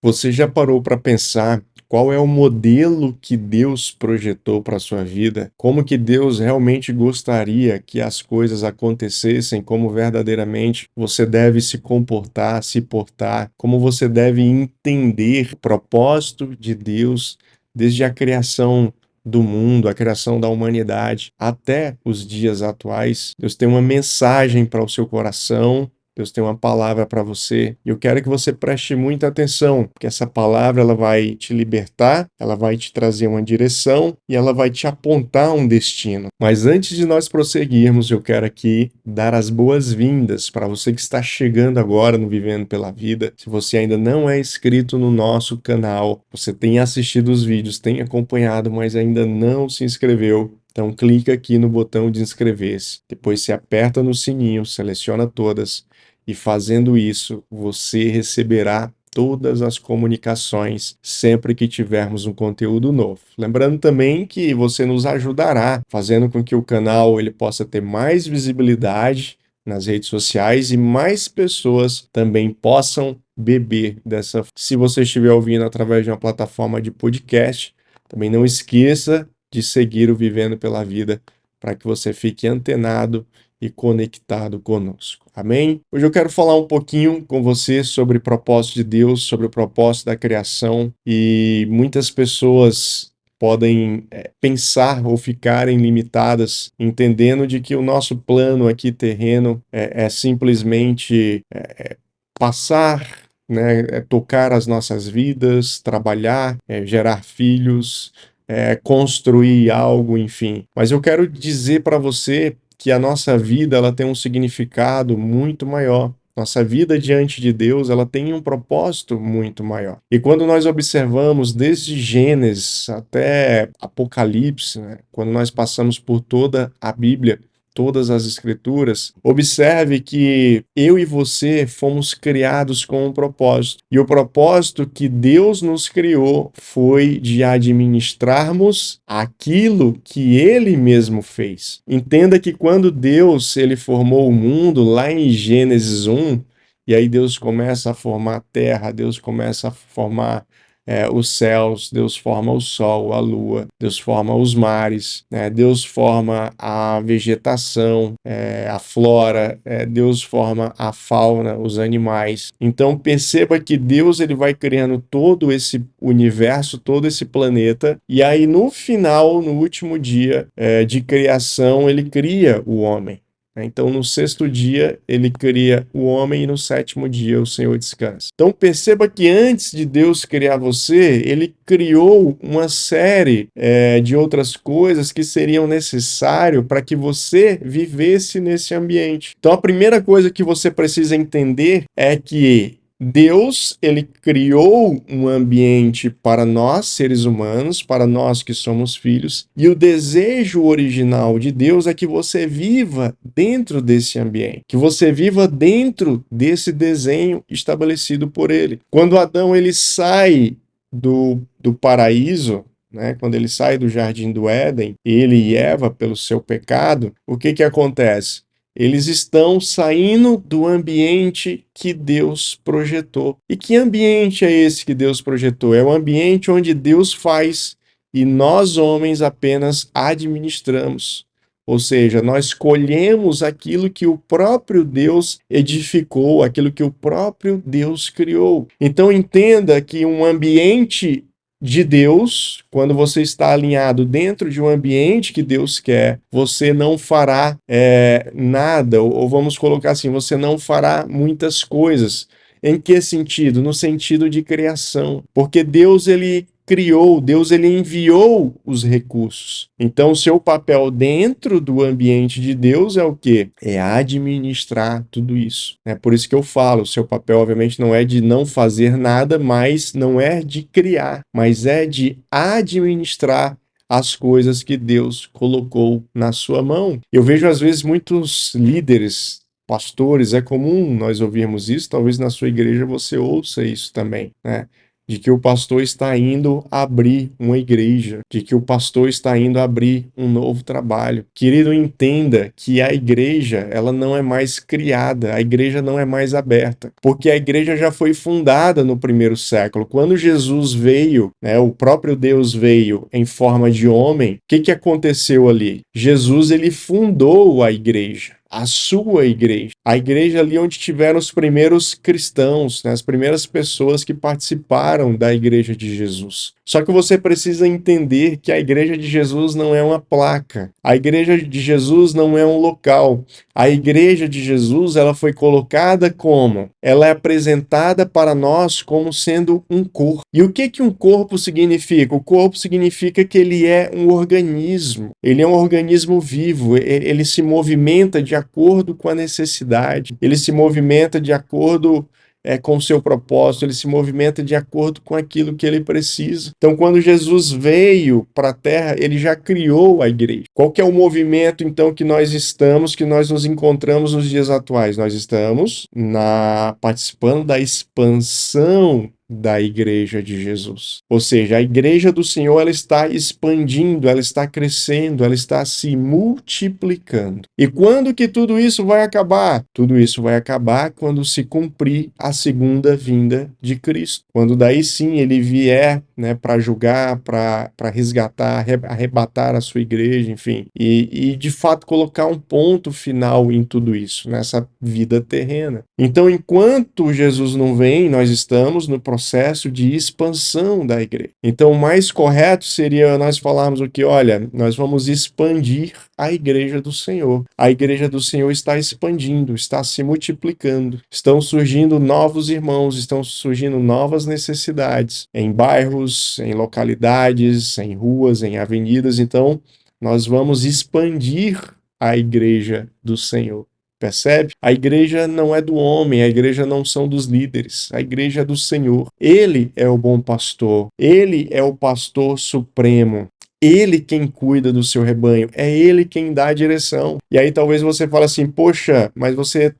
Você já parou para pensar qual é o modelo que Deus projetou para a sua vida? Como que Deus realmente gostaria que as coisas acontecessem, como verdadeiramente você deve se comportar, se portar, como você deve entender o propósito de Deus desde a criação do mundo, a criação da humanidade, até os dias atuais. Deus tem uma mensagem para o seu coração. Deus tem uma palavra para você e eu quero que você preste muita atenção, porque essa palavra ela vai te libertar, ela vai te trazer uma direção e ela vai te apontar um destino. Mas antes de nós prosseguirmos, eu quero aqui dar as boas-vindas para você que está chegando agora no Vivendo pela Vida. Se você ainda não é inscrito no nosso canal, você tem assistido os vídeos, tem acompanhado, mas ainda não se inscreveu, então clica aqui no botão de inscrever-se. Depois você aperta no sininho, seleciona todas. E fazendo isso, você receberá todas as comunicações sempre que tivermos um conteúdo novo. Lembrando também que você nos ajudará fazendo com que o canal ele possa ter mais visibilidade nas redes sociais e mais pessoas também possam beber dessa. Se você estiver ouvindo através de uma plataforma de podcast, também não esqueça de seguir o Vivendo pela Vida para que você fique antenado e conectado conosco. Amém? Hoje eu quero falar um pouquinho com você sobre o propósito de Deus, sobre o propósito da criação, e muitas pessoas podem pensar ou ficarem limitadas, entendendo de que o nosso plano aqui terreno é simplesmente passar, né, tocar as nossas vidas, trabalhar, gerar filhos, construir algo, enfim. Mas eu quero dizer para você que a nossa vida ela tem um significado muito maior. Nossa vida diante de Deus, ela tem um propósito muito maior. E quando nós observamos desde Gênesis até Apocalipse, né, quando nós passamos por toda a Bíblia, todas as escrituras, observe que eu e você fomos criados com um propósito. E o propósito que Deus nos criou foi de administrarmos aquilo que ele mesmo fez. Entenda que quando Deus ele formou o mundo lá em Gênesis 1, e aí Deus começa a formar a terra, Deus começa a formar os céus, Deus forma o sol, a lua, Deus forma os mares, né? Deus forma a vegetação, a flora, Deus forma a fauna, os animais. Então perceba que Deus ele vai criando todo esse universo, todo esse planeta, e aí no final, no último dia de criação, ele cria o homem. Então, no sexto dia, ele cria o homem e no sétimo dia o Senhor descansa. Então, perceba que antes de Deus criar você, ele criou uma série de outras coisas que seriam necessárias para que você vivesse nesse ambiente. Então, a primeira coisa que você precisa entender é que Deus, ele criou um ambiente para nós, seres humanos, para nós que somos filhos, e o desejo original de Deus é que você viva dentro desse ambiente, que você viva dentro desse desenho estabelecido por ele. Quando Adão ele sai do paraíso, né, quando ele sai do jardim do Éden, ele e Eva, pelo seu pecado, o que acontece? Eles estão saindo do ambiente que Deus projetou. E que ambiente é esse que Deus projetou? É o ambiente onde Deus faz e nós, homens, apenas administramos. Ou seja, nós colhemos aquilo que o próprio Deus edificou, aquilo que o próprio Deus criou. Então entenda que um ambiente de Deus, quando você está alinhado dentro de um ambiente que Deus quer, você não fará nada, ou vamos colocar assim, você não fará muitas coisas. Em que sentido? No sentido de criação. Porque Deus, ele criou, Deus, ele enviou os recursos. Então, o seu papel dentro do ambiente de Deus é o quê? É administrar tudo isso. É por isso que eu falo, o seu papel, obviamente, não é de não fazer nada, mas não é de criar, mas é de administrar as coisas que Deus colocou na sua mão. Eu vejo, às vezes, muitos líderes, pastores, é comum nós ouvirmos isso, talvez na sua igreja você ouça isso também, né? de que o pastor está indo abrir uma igreja, de que o pastor está indo abrir um novo trabalho. Querido, entenda que a igreja, ela não é mais criada, a igreja não é mais aberta, porque a igreja já foi fundada no primeiro século. Quando Jesus veio, né, o próprio Deus veio em forma de homem, o que aconteceu ali? Jesus, ele fundou a igreja. A sua igreja. A igreja ali onde tiveram os primeiros cristãos, né, as primeiras pessoas que participaram da igreja de Jesus. Só que você precisa entender que a igreja de Jesus não é uma placa. A igreja de Jesus não é um local. A igreja de Jesus, ela foi colocada como? Ela é apresentada para nós como sendo um corpo. E o que um corpo significa? O corpo significa que ele é um organismo. Ele é um organismo vivo. Ele se movimenta de acordo com a necessidade. Ele se movimenta de acordo com o seu propósito, ele se movimenta de acordo com aquilo que ele precisa. Então, quando Jesus veio para a Terra, ele já criou a igreja. Qual que é o movimento, então, que nós nos encontramos nos dias atuais? Nós estamos participando da expansão da igreja de Jesus. Ou seja, a igreja do Senhor, ela está expandindo, ela está crescendo, ela está se multiplicando. E quando que tudo isso vai acabar? Tudo isso vai acabar quando se cumprir a segunda vinda de Cristo. Quando daí sim ele vier, né, para julgar, para resgatar, arrebatar a sua igreja, enfim, e de fato colocar um ponto final em tudo isso, nessa vida terrena. Então, enquanto Jesus não vem, nós estamos no processo de expansão da igreja. Então, o mais correto seria nós falarmos o que, olha, nós vamos expandir a igreja do Senhor. A igreja do Senhor está expandindo, está se multiplicando. Estão surgindo novos irmãos, estão surgindo novas necessidades em bairros, em localidades, em ruas, em avenidas. Então, nós vamos expandir a igreja do Senhor. Percebe? A igreja não é do homem, a igreja não são dos líderes, a igreja é do Senhor. Ele é o bom pastor, ele é o pastor supremo. Ele quem cuida do seu rebanho, é ele quem dá a direção. E aí talvez você fale assim, poxa, mas você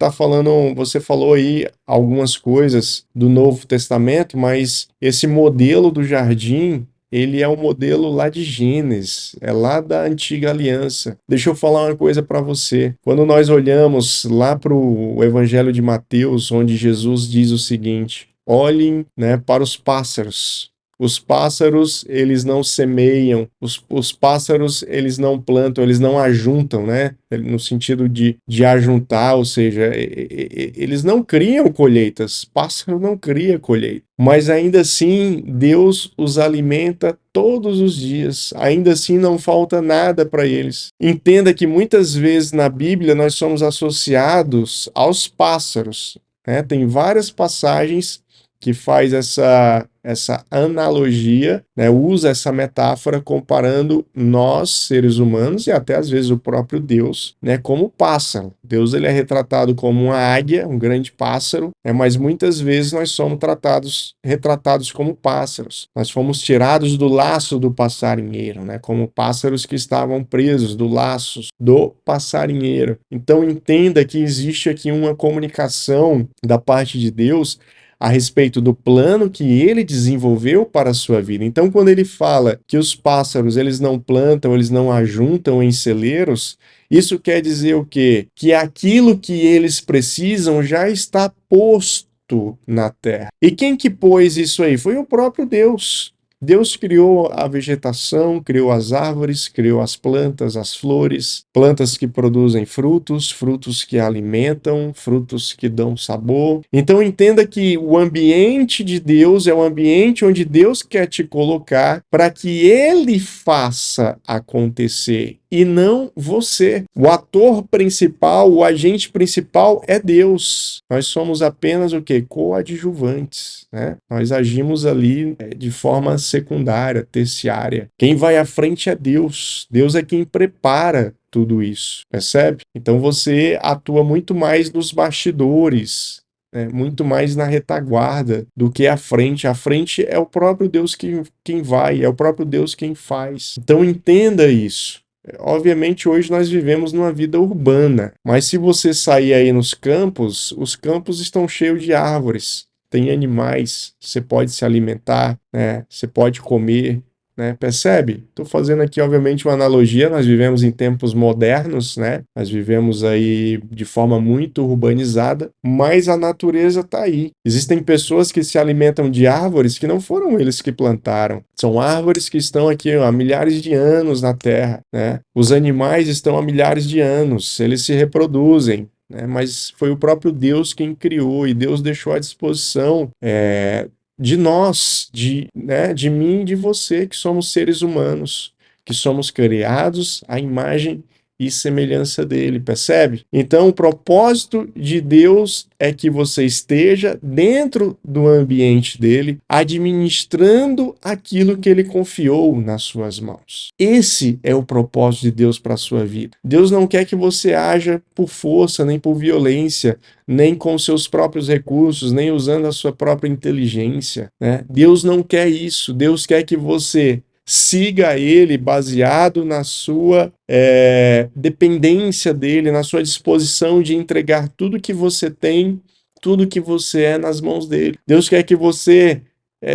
falou aí algumas coisas do Novo Testamento, mas esse modelo do jardim, ele é um modelo lá de Gênesis, é lá da antiga aliança. Deixa eu falar uma coisa para você. Quando nós olhamos lá para o Evangelho de Mateus, onde Jesus diz o seguinte: olhem, né, para os pássaros. Os pássaros, eles não semeiam, os pássaros, eles não plantam, eles não ajuntam, né? No sentido de ajuntar, ou seja, eles não criam colheitas, pássaro não cria colheita. Mas ainda assim, Deus os alimenta todos os dias, ainda assim não falta nada para eles. Entenda que muitas vezes na Bíblia nós somos associados aos pássaros, né? Tem várias passagens que faz essa analogia, né, usa essa metáfora comparando nós, seres humanos, e até às vezes o próprio Deus, né, como pássaro. Deus ele é retratado como uma águia, um grande pássaro, né, mas muitas vezes nós somos retratados como pássaros. Nós fomos tirados do laço do passarinheiro, né, como pássaros que estavam presos do laço do passarinheiro. Então entenda que existe aqui uma comunicação da parte de Deus a respeito do plano que ele desenvolveu para a sua vida. Então, quando ele fala que os pássaros, eles não plantam, eles não ajuntam em celeiros, isso quer dizer o quê? Que aquilo que eles precisam já está posto na terra. E quem que pôs isso aí? Foi o próprio Deus. Deus criou a vegetação, criou as árvores, criou as plantas, as flores, plantas que produzem frutos, frutos que alimentam, frutos que dão sabor. Então entenda que o ambiente de Deus é o ambiente onde Deus quer te colocar para que Ele faça acontecer e não você. O ator principal, o agente principal é Deus. Nós somos apenas o quê? Coadjuvantes, né? Nós agimos ali de forma secundária, terciária. Quem vai à frente é Deus. Deus é quem prepara tudo isso, percebe? Então você atua muito mais nos bastidores, né? Muito mais na retaguarda do que à frente. À frente é o próprio Deus quem vai, é o próprio Deus quem faz. Então entenda isso. Obviamente hoje nós vivemos numa vida urbana, mas se você sair aí nos campos, os campos estão cheios de árvores. tem animais, você pode se alimentar, né? Você pode comer, né? Percebe? Estou fazendo aqui, obviamente, uma analogia. Nós vivemos em tempos modernos, né? Nós vivemos aí de forma muito urbanizada, mas a natureza está aí. Existem pessoas que se alimentam de árvores que não foram eles que plantaram. São árvores que estão aqui há milhares de anos na Terra, né? Os animais estão há milhares de anos, eles se reproduzem, né? Mas foi o próprio Deus quem criou, e Deus deixou à disposição de nós, né, de mim e de você, que somos seres humanos, que somos criados à imagem e semelhança dele, percebe? Então, o propósito de Deus é que você esteja dentro do ambiente dele, administrando aquilo que ele confiou nas suas mãos. Esse é o propósito de Deus para a sua vida. Deus não quer que você haja por força, nem por violência, nem com seus próprios recursos, nem usando a sua própria inteligência, né? Deus não quer isso. Deus quer que você siga ele baseado na sua dependência dele, na sua disposição de entregar tudo que você tem, tudo que você é nas mãos dele. Deus quer que você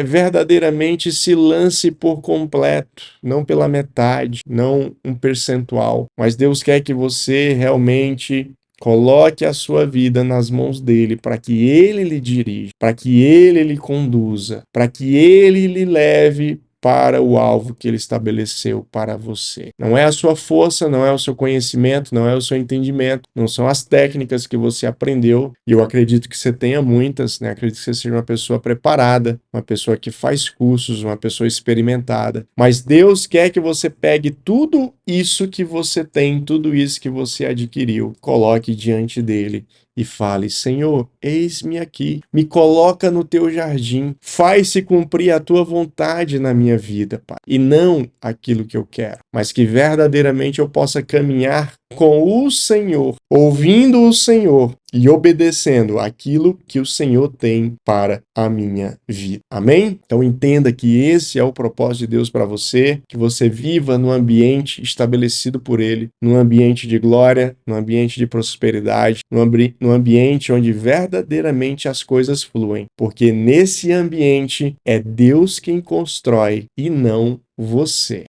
verdadeiramente se lance por completo, não pela metade, não um percentual, mas Deus quer que você realmente coloque a sua vida nas mãos dele, para que ele lhe dirija, para que ele lhe conduza, para que ele lhe leve para o alvo que ele estabeleceu para você. Não é a sua força, não é o seu conhecimento, não é o seu entendimento, não são as técnicas que você aprendeu, e eu acredito que você tenha muitas, né? Acredito que você seja uma pessoa preparada, uma pessoa que faz cursos, uma pessoa experimentada, mas Deus quer que você pegue tudo isso que você tem, tudo isso que você adquiriu, coloque diante dele e fale: Senhor, eis-me aqui, me coloca no teu jardim, faz-se cumprir a tua vontade na minha vida, Pai, e não aquilo que eu quero, mas que verdadeiramente eu possa caminhar com o Senhor, ouvindo o Senhor e obedecendo aquilo que o Senhor tem para a minha vida. Amém? Então entenda que esse é o propósito de Deus para você, que você viva num ambiente estabelecido por Ele, num ambiente de glória, num ambiente de prosperidade, num ambiente onde verdadeiramente as coisas fluem, porque nesse ambiente é Deus quem constrói e não você.